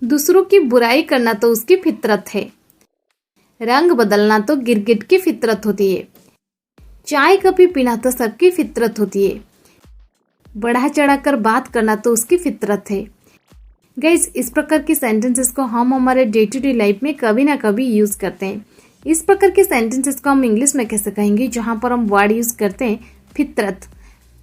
दूसरों की बुराई करना तो उसकी फितरत है। रंग बदलना तो गिरगिट की फितरत होती है। चाय कॉफी पीना तो सबकी फितरत होती है। बढ़ा चढ़ाकर बात करना तो उसकी फितरत है। गाइस, इस प्रकार के सेंटेंसेस को हम हमारे डे टू डे लाइफ में कभी ना कभी यूज करते हैं। इस प्रकार के सेंटेंसेस को हम इंग्लिश में कैसे कहेंगे जहां पर हम वर्ड यूज करते हैं फितरत।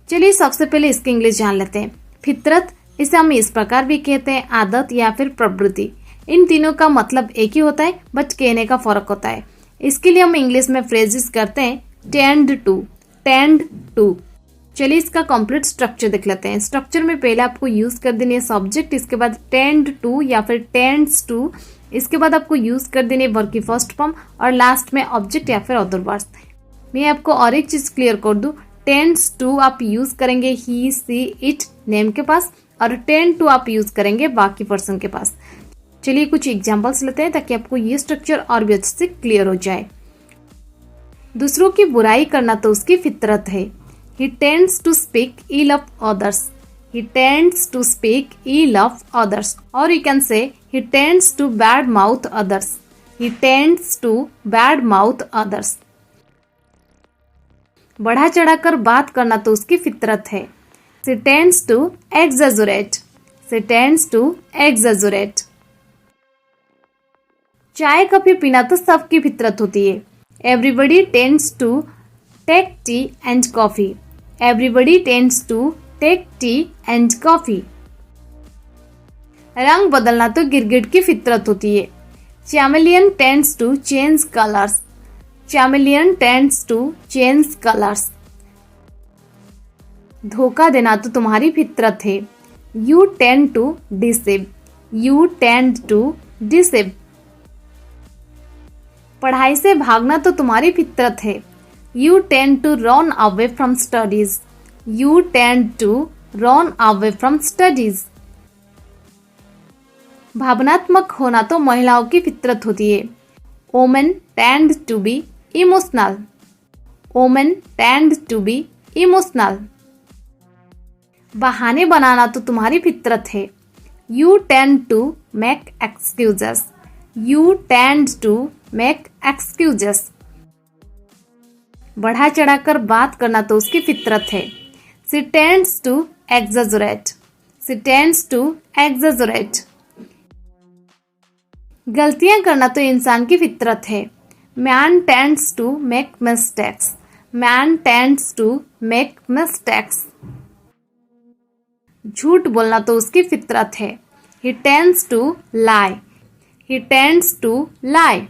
चलिए सबसे पहले इसकी इंग्लिश जान लेते हैं। फितरत, इसे हम इस प्रकार भी कहते हैं आदत या फिर प्रवृत्ति। इन तीनों का मतलब एक ही होता है, बट कहने का फर्क होता है। इसके लिए हम इंग्लिश में फ्रेजेस करते हैं टेंड टू। चलिए इसका कंप्लीट स्ट्रक्चर देख लेते हैं। स्ट्रक्चर में पहले आपको यूज कर देनी है सब्जेक्ट, इसके बाद टेंड टू या फिर टेंड्स टू, इसके बाद आपको यूज कर देनी है वर्ब की फर्स्ट फॉर्म और लास्ट में ऑब्जेक्ट या फिर अदर वर्ड्स। मैं आपको और एक चीज क्लियर कर दूं, टेंड्स टू आप यूज करेंगे ही सी इट नेम के पास और टेंड टू आप यूज करेंगे बाकी पर्सन के पास। चलिए कुछ एग्जांपल्स लेते हैं ताकि आपको ये स्ट्रक्चर और भी अच्छे से क्लियर हो जाए। दूसरों की बुराई करना तो उसकी फितरत है। He tends to speak ill of others. He tends to speak ill of others. Or you can say he tends to bad mouth others. He tends to bad mouth others. बढ़ा चढ़ाकर बात करना तो उसकी फितरत है। She tends to exaggerate. She tends to exaggerate. चाय coffee पीना तो सबकी फितरत होती है। Everybody tends to take tea and coffee. Everybody tends to take tea and coffee. रंग बदलना तो गिरगिट की फितरत होती है। Chameleon tends to change colors. Chameleon tends to change colors. धोखा देना तो तुम्हारी फितरत है। You tend to deceive. You tend to deceive. पढ़ाई से भागना तो तुम्हारी फितरत है। You tend to run away from studies. You tend to run away from studies. भावनात्मक होना तो महिलाओं की फितरत होती है। Women tend to be emotional. Women tend to be emotional. बहाने बनाना तो तुम्हारी फितरत है। You tend to make excuses. You tend to make excuses. बढ़ा चढ़ाकर बात करना तो उसकी फितरत है। She tends to exaggerate. She tends to exaggerate. गलतियां करना तो इंसान की फितरत है। Man tends to make mistakes. Man tends to make mistakes. झूठ बोलना तो उसकी फितरत है। He tends to lie. He tends to lie.